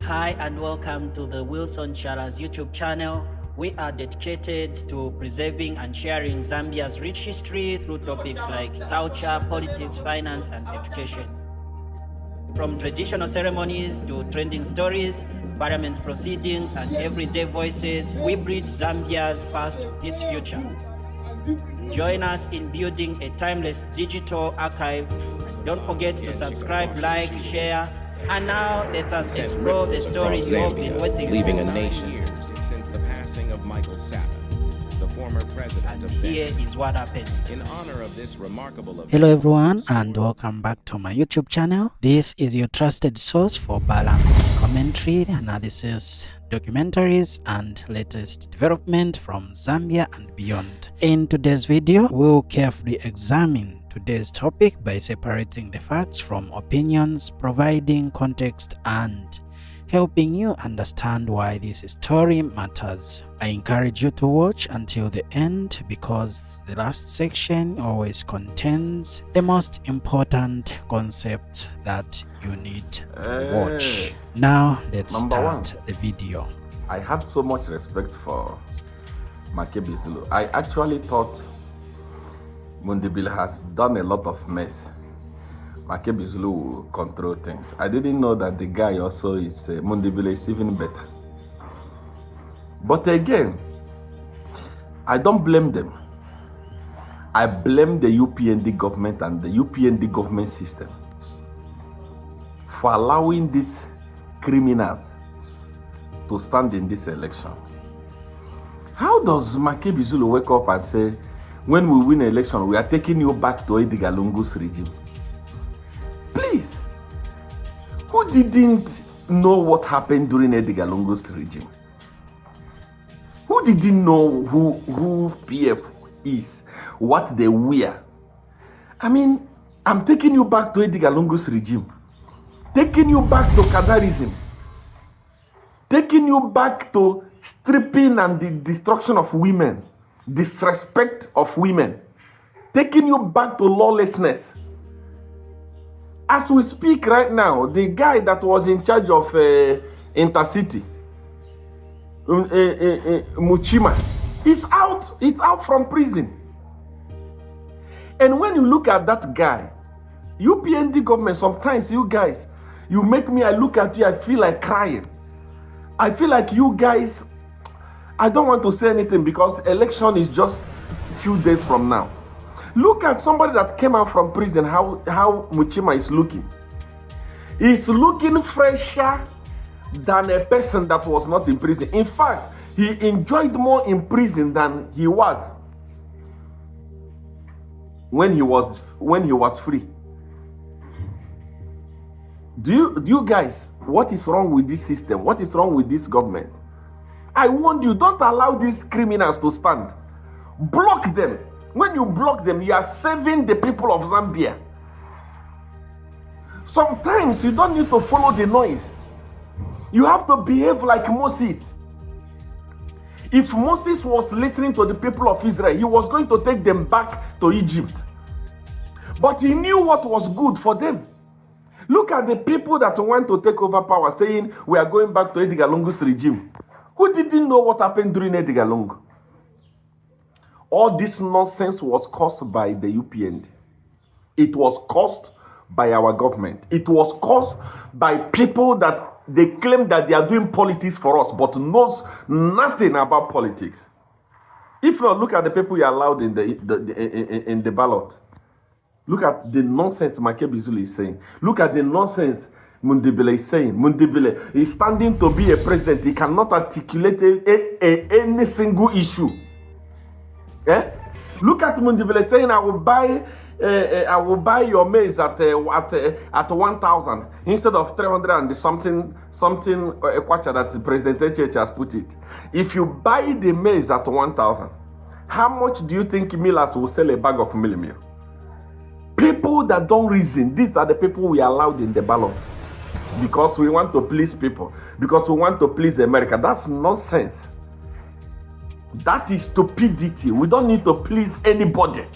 Hi and welcome to the Wilson Chala's YouTube channel. We are dedicated to preserving and sharing Zambia's rich history through topics like culture, politics, finance, and education. From traditional ceremonies to trending stories, parliament proceedings, and everyday voices, we bridge Zambia's past with its future. Join us in building a timeless digital archive. And don't forget to subscribe, like, share, and now let us explore the story you've been waiting leaving for. a nation since the passing of Michael Sata, the former president And of here Zambia. is what happened. In honor of this remarkable event, Hello everyone and welcome back to my YouTube channel. This is your trusted source for balanced commentary, analysis, documentaries and latest development from Zambia and beyond. In today's video, we'll carefully examine today's topic by separating the facts from opinions, providing context and helping you understand why this story matters. I encourage you to watch until the end because the last section always contains the most important concept that you need to watch. Now let's start the video. I had so much respect for Makebi Zulu. I actually thought Mundubile has done a lot of mess. Makebi Zulu will control things. I didn't know that the guy also is Mundubile is even better. But again, I don't blame them. I blame the UPND government and the UPND government system for allowing these criminals to stand in this election. How does Makebi Zulu wake up and say, when we win an election, we are taking you back to Edgar Lungu's regime? Please, who didn't know what happened during Edgar Lungu's regime? Who didn't know who PF is, what they wear? I mean, I'm taking you back to Edgar Lungu's regime, taking you back to Kadarism, taking you back to stripping and the destruction of women, disrespect of women, taking you back to lawlessness. As we speak right now, the guy that was in charge of Intercity, Muchima, is out from prison. And when you look at that guy, UPND government, sometimes you guys, you make me, I look at you, I feel like crying. I feel like you guys, I don't want to say anything because election is just a few days from now. Look at somebody that came out from prison, how Muchima is looking. He's looking fresher than a person that was not in prison. In fact, he enjoyed more in prison than he was when he was free. Do you guys, what is wrong with this system? What is wrong with this government? I warned you, don't allow these criminals to stand. Block them. When you block them, you are saving the people of Zambia. Sometimes you don't need to follow the noise. You have to behave like Moses. If Moses was listening to the people of Israel, he was going to take them back to Egypt. But he knew what was good for them. Look at the people that want to take over power, saying we are going back to Edgar Lungu's regime. Who didn't know what happened during Edgar Lungu? All this nonsense was caused by the UPND. It was caused by our government. It was caused by people that they claim that they are doing politics for us, but knows nothing about politics. If not, look at the people you allowed in the ballot. Look at the nonsense Makebi Zulu is saying. Look at the nonsense Mundubile is saying. Mundubile is standing to be a president. He cannot articulate any single issue. Eh? Look at Mundubile saying, I will buy your maize at 1,000 instead of 300 and something kwacha that President HH has put it. If you buy the maize at 1,000, how much do you think millers will sell a bag of meal? People that don't reason, these are the people we allowed in the ballot because we want to please people, because we want to please America. That's nonsense. That is stupidity. We don't need to please anybody.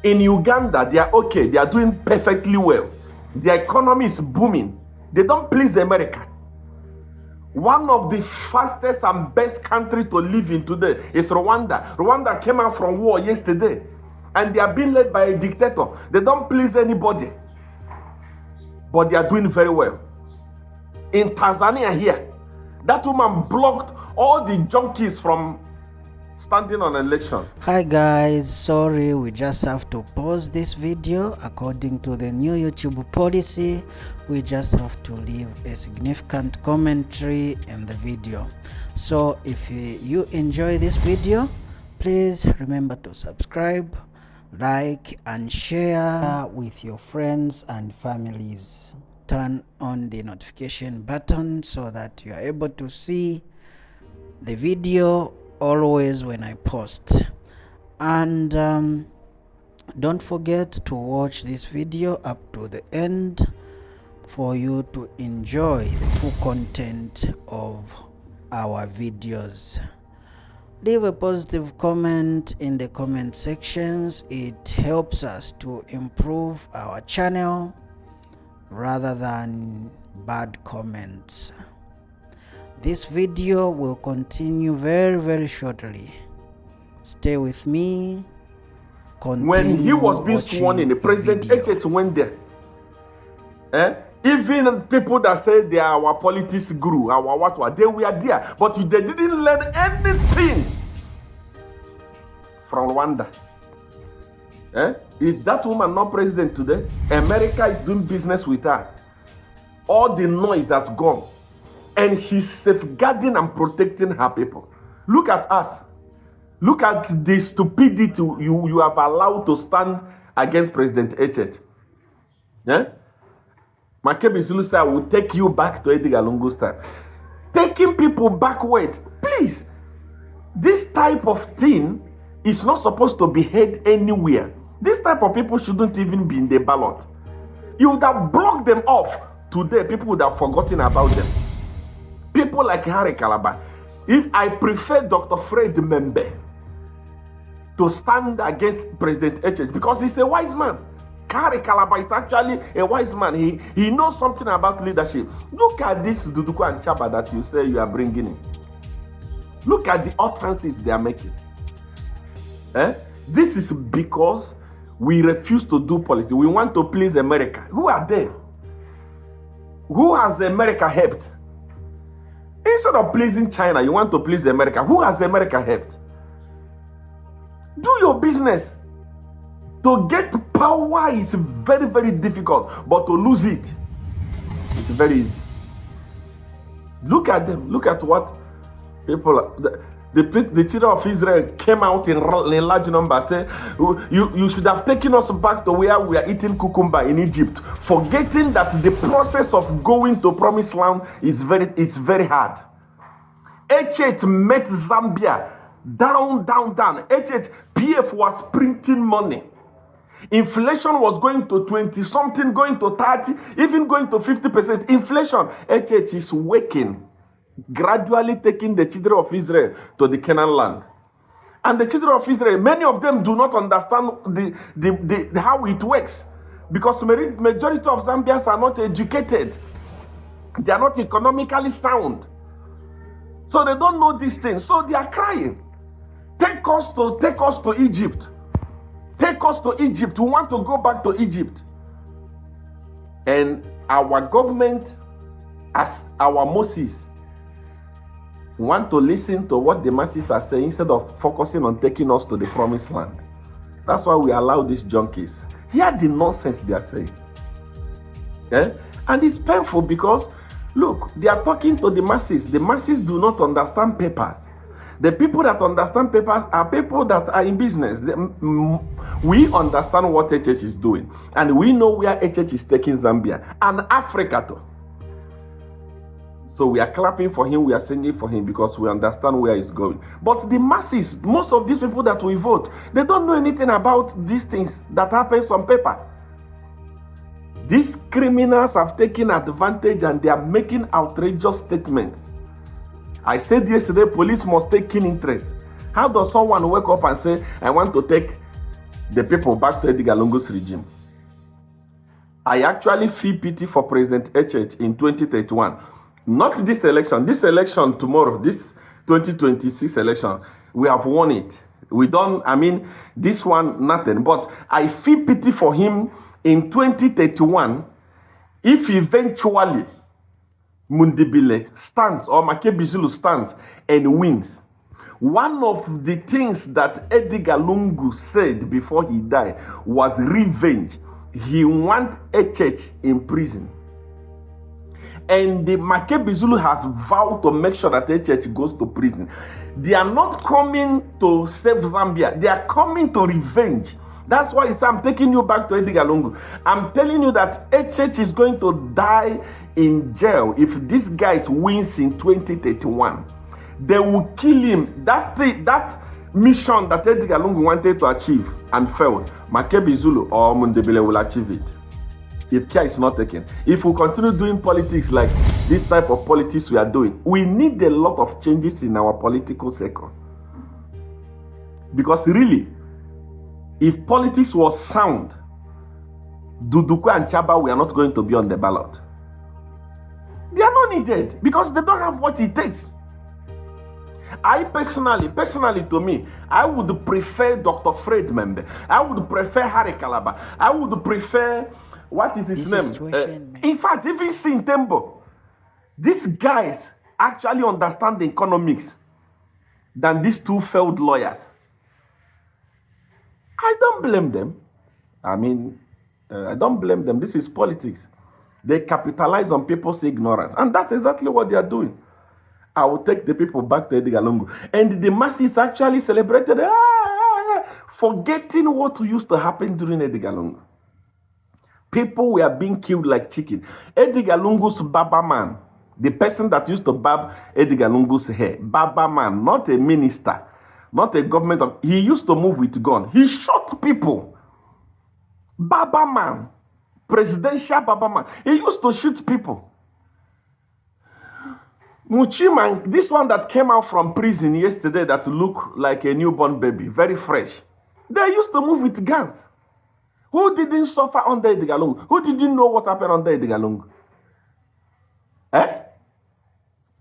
In Uganda, they are okay. They are doing perfectly well. Their economy is booming. They don't please America. One of the fastest and best country to live in today is Rwanda. Rwanda came out from war yesterday, and they are being led by a dictator. They don't please anybody, but they are doing very well. In Tanzania here, that woman blocked all the junkies from standing on election. Hi guys, sorry, we just have to pause this video. According to the new YouTube policy, we just have to leave a significant commentary in the video. So if you enjoy this video, please remember to subscribe, like and share with your friends and families. Turn on the notification button so that you are able to see the video always when I post. And don't forget to watch this video up to the end for you to enjoy the full content of our videos. Leave a positive comment in the comment sections. It helps us to improve our channel rather than bad comments. This video will continue very shortly. Stay with me. When he was being sworn in, the President Echet went there. Even people that say they are our politics guru, our what, they were there, but they didn't learn anything from Rwanda. Is that woman not president today? America is doing business with her. All the noise that's gone. And she's safeguarding and protecting her people. Look at us. Look at the stupidity you have allowed to stand against President Echet. Makebi Zulu said, I will take you back to Edgar Lungu's time. Taking people backward. Please. This type of thing is not supposed to be heard anywhere. This type of people shouldn't even be in the ballot. You would have blocked them off. Today, people would have forgotten about them. People like Harry Calabar. If I prefer Dr. Fred Membe to stand against President Echet because he's a wise man. Harry Calabar is actually a wise man. He knows something about leadership. Look at this Duduku and Chaba that you say you are bringing in. Look at the utterances they are making. This is because we refuse to do policy. We want to please America. Who are they? Who has America helped? Instead of pleasing China, you want to please America. Who has America helped? Do your business. To get power is very difficult, but to lose it, it's very easy. Look at them. Look at what people, the children of Israel came out in large numbers, say, you should have taken us back to where we are eating cucumber in Egypt, forgetting that the process of going to promised land is very hard. Echet met Zambia down. Echet PF was printing money. Inflation was going to 20 something, going to 30, even going to 50%. Inflation. Echet is waking, gradually taking the children of Israel to the Canaan land. And the children of Israel, many of them do not understand the how it works, because the majority of Zambians are not educated. They are not economically sound. So they don't know these things. So they are crying. Take us to Egypt. Take us to Egypt. We want to go back to Egypt. And our government, as our Moses, want to listen to what the masses are saying instead of focusing on taking us to the promised land. That's why we allow these junkies. Hear the nonsense they are saying. And it's painful because, look, they are talking to the masses. The masses do not understand papers. The people that understand papers are people that are in business. We understand what HH is doing. And we know where HH is taking Zambia and Africa too. So we are clapping for him, we are singing for him because we understand where he's going. But the masses, most of these people that we vote, they don't know anything about these things that happens on paper. These criminals have taken advantage and they are making outrageous statements. I said yesterday, police must take keen interest. How does someone wake up and say, I want to take the people back to Edgar Lungu's regime? I actually feel pity for President Echet in 2031. Not this election. This election tomorrow, this 2026 election, we have won it. We don't, I mean, this one, nothing. But I feel pity for him in 2031 if eventually Mundubile stands or Makebi Zulu stands and wins. One of the things that Edgar Lungu said before he died was revenge. He wants HH in prison. And the Makebi Zulu has vowed to make sure that HH goes to prison. They are not coming to save Zambia. They are coming to revenge. That's why I'm taking you back to Edgar Lungu. I'm telling you that HH is going to die in jail if this guy wins in 2031. They will kill him. That's that mission that Edgar Lungu wanted to achieve and failed. Makebi Zulu or Mundubile will achieve it if care is not taken. If we continue doing politics like this type of politics we are doing, we need a lot of changes in our political sector. Because really, if politics was sound, Duduku and Chaba were not going to be on the ballot. They are not needed because they don't have what it takes. I personally to me, I would prefer Dr. Fred Membe. I would prefer Harry Kalaba. I would prefer, what is his name? In fact, even Sintembo. These guys actually understand the economics than these two failed lawyers. I don't blame them. I mean, I don't blame them. This is politics. They capitalize on people's ignorance. And that's exactly what they are doing. I will take the people back to Edgar Lungu. And the masses actually celebrated, forgetting what used to happen during Edgar Lungu. People were being killed like chicken. Edgar Lungu's Baba man, the person that used to barb Edgar Lungu's hair, Baba man, not a minister, not a government. He used to move with gun. He shot people. Baba man, presidential Baba man. He used to shoot people. Muchima, this one that came out from prison yesterday that looked like a newborn baby, very fresh. They used to move with guns. Who didn't suffer under Edgar Lungu? Who didn't know what happened under Edgar Lungu?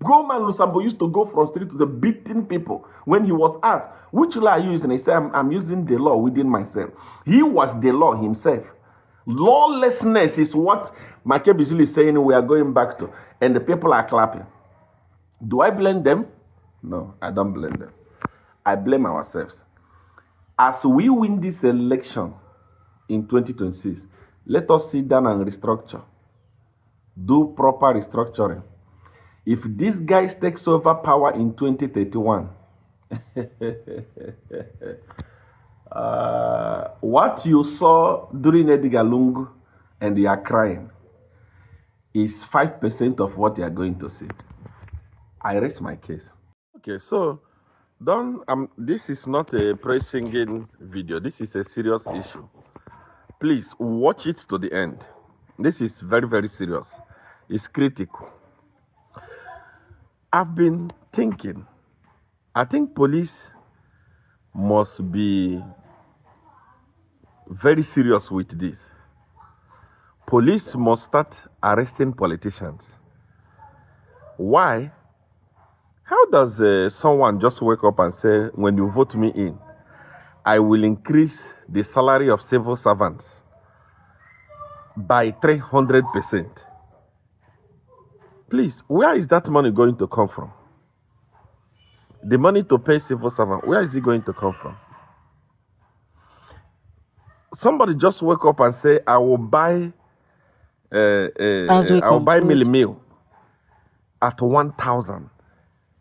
Goman Lusambo used to go from street to the beating people. When he was asked, which law are you using? He said, I'm using the law within myself. He was the law himself. Lawlessness is what Makebi Zulu is saying we are going back to. And the people are clapping. Do I blame them? No, I don't blame them. I blame ourselves. As we win this election in 2026, let us sit down and restructure. Do proper restructuring. If this guy takes over power in 2031, what you saw during Edgar Lungu and you are crying is 5% of what you are going to see. I rest my case. Okay, so this is not a praise singing video. This is a serious issue. Please watch it to the end. This is very, very serious. It's critical. I've been thinking, I think police must be very serious with this. Police must start arresting politicians. Why? How does someone just wake up and say, when you vote me in, I will increase the salary of civil servants by 300%? Please, where is that money going to come from? The money to pay civil servants, where is it going to come from? Somebody just wake up and say, I will buy Millie Meal at 1,000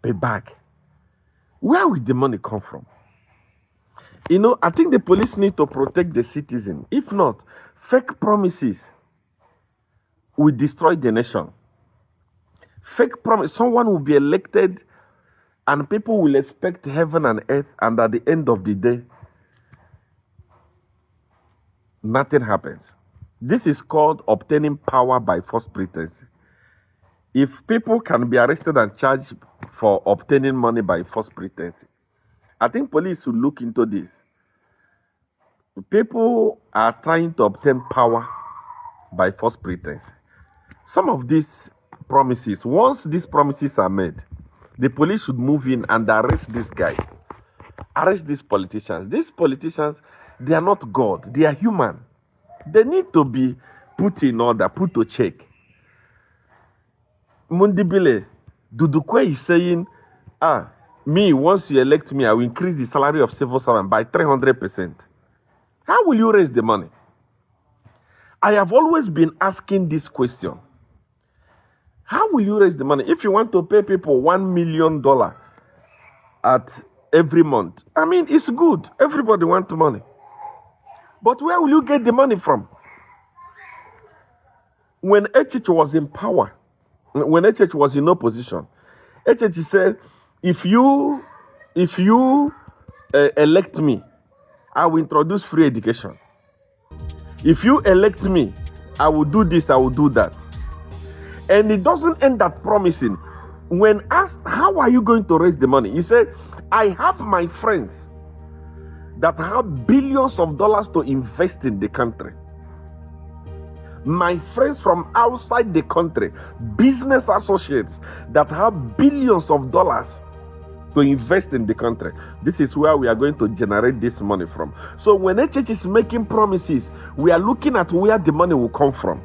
per bag. Where will the money come from? You know, I think the police need to protect the citizen. If not, fake promises will destroy the nation. Fake promise, someone will be elected and people will expect heaven and earth, and at the end of the day, nothing happens. This is called obtaining power by false pretense. If people can be arrested and charged for obtaining money by false pretense, I think police should look into this. People are trying to obtain power by false pretense. Some of these promises. Once these promises are made, the police should move in and arrest these guys. Arrest these politicians. These politicians, they are not God. They are human. They need to be put in order, put to check. Mundubile, Dudukwe is saying, me, once you elect me, I will increase the salary of civil servant by 300%. How will you raise the money? I have always been asking this question. How will you raise the money? If you want to pay people $1 million at every month, I mean, it's good. Everybody wants money. But where will you get the money from? When HH was in power, when HH was in opposition, HH said, if you elect me, I will introduce free education. If you elect me, I will do this, I will do that. And it doesn't end up promising. When asked, how are you going to raise the money? He said, I have my friends that have billions of dollars to invest in the country. My friends from outside the country, business associates that have billions of dollars to invest in the country. This is where we are going to generate this money from. So when HH is making promises, we are looking at where the money will come from.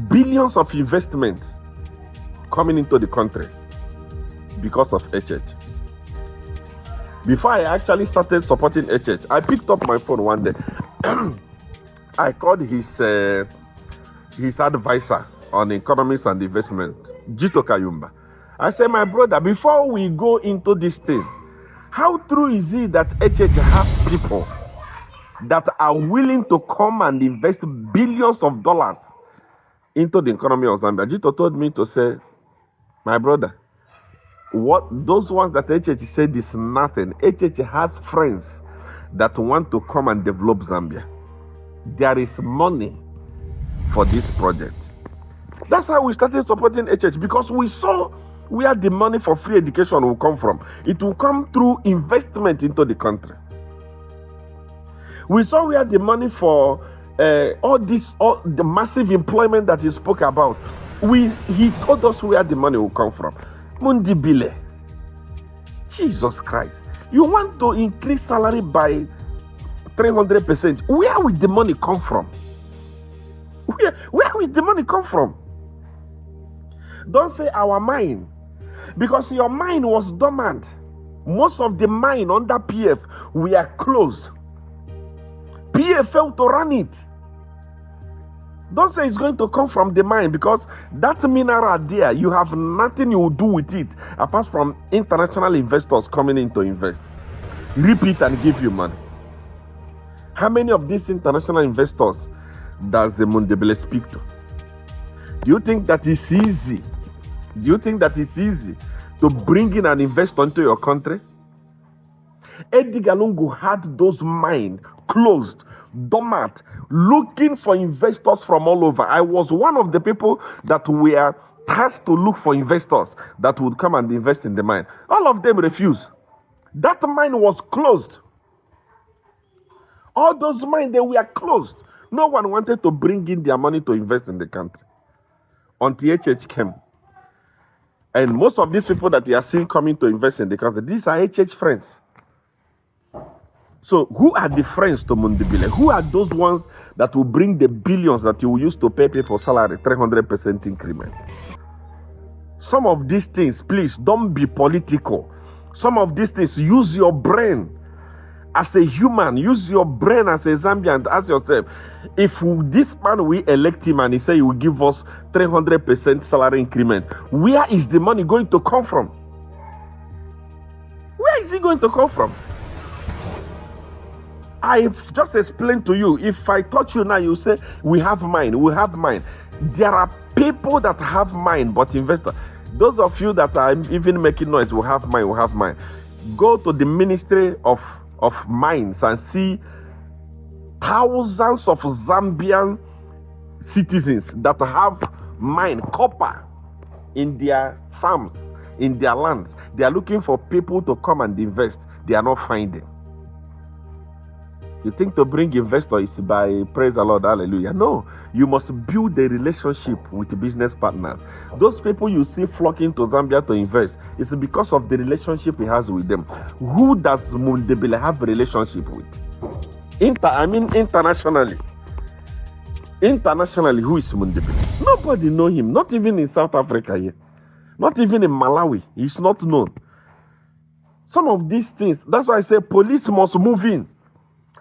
Billions of investments coming into the country because of HH. Before I actually started supporting HH, I picked up my phone one day. I called his advisor on economics and investment, Jito Kayumba. I said, my brother, before we go into this thing, how true is it that HH has people that are willing to come and invest billions of dollars into the economy of Zambia? Jito told me to say, my brother, what those ones that HH said is nothing. HH has friends that want to come and develop Zambia. There is money for this project. That's how we started supporting HH, because we saw where the money for free education will come from. It will come through investment into the country. We saw where the money for all the massive employment that he spoke about. He told us where the money will come from. Mundubile, Jesus Christ, you want to increase salary by 300%? Where will the money come from? Where will the money come from? Don't say our mine, because your mine was dormant. Most of the mine under PF were closed. PF failed to run it. Don't say it's going to come from the mine, because that mineral there, you have nothing you will do with it apart from international investors coming in to invest. Rip it and give you money. How many of these international investors does the Mundubile speak to? Do you think that it's easy? Do you think that it's easy to bring in an investor into your country? Edgar Lungu had those mines closed, dormant, looking for investors from all over. I was one of the people that were tasked to look for investors that would come and invest in the mine. All of them refused. That mine was closed. All those mines, they were closed. No one wanted to bring in their money to invest in the country until HH came. And most of these people that you are seeing coming to invest in the country, these are HH friends. So who are the friends to Mundubile? Who are those ones that will bring the billions that you will use to pay people salary, 300% increment? Some of these things, please, don't be political. Some of these things, use your brain. As a human, use your brain as a Zambian and ask yourself, if this man, we elect him and he say he will give us 300% salary increment, where is the money going to come from? Where is it going to come from? I've just explained to you. If I touch you now, you say, we have mine, we have mine. There are people that have mine, but investors. Those of you that are even making noise, we have mine, we have mine. Go to the Ministry of Mines and see thousands of Zambian citizens that have mine, copper, in their farms, in their lands. They are looking for people to come and invest. They are not finding. You think to bring investor is by praise the Lord, hallelujah. No, you must build a relationship with business partners. Those people you see flocking to Zambia to invest, it's because of the relationship he has with them. Who does Mundubile have a relationship with? Internationally. Internationally, who is Mundubile? Nobody know him, not even in South Africa here. Not even in Malawi. He's not known. Some of these things, that's why I say police must move in.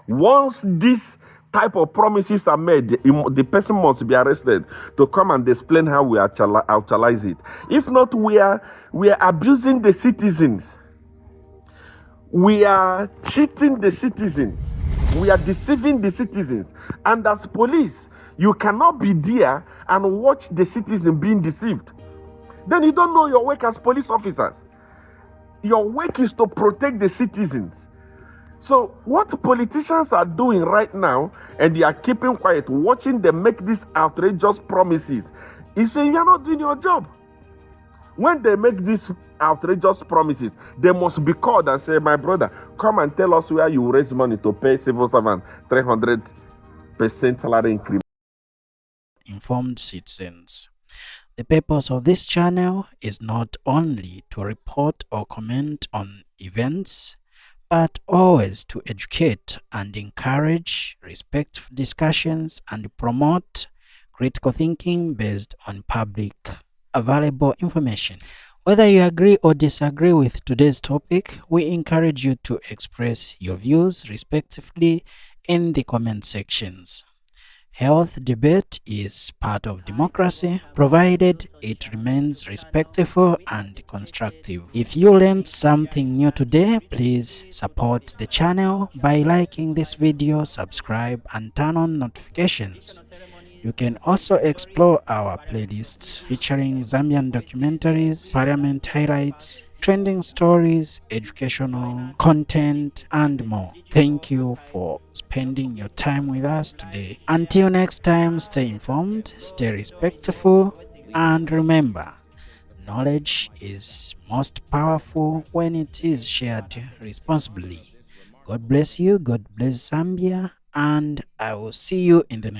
Once this type of promises are made, the person must be arrested to come and explain how we actualize it. If not, we are abusing the citizens. We are cheating the citizens. We are deceiving the citizens. And as police, you cannot be there and watch the citizen being deceived. Then you don't know your work as police officers. Your work is to protect the citizens. So what politicians are doing right now, and they are keeping quiet, watching them make these outrageous promises, is saying you are not doing your job. When they make these outrageous promises, they must be called and say, my brother, come and tell us where you raise money to pay civil servant 300% salary increment. Informed citizens. The purpose of this channel is not only to report or comment on events, but always to educate and encourage respectful discussions and promote critical thinking based on public available information. Whether you agree or disagree with today's topic, we encourage you to express your views respectively in the comment sections. Health debate is part of democracy, provided it remains respectful and constructive. If you learned something new today, please support the channel by liking this video, subscribe, and turn on notifications. You can also explore our playlists featuring Zambian documentaries, parliament highlights, trending stories, educational content, and more. Thank you for spending your time with us today. Until next time, stay informed, stay respectful, and remember, knowledge is most powerful when it is shared responsibly. God bless you, God bless Zambia, and I will see you in the next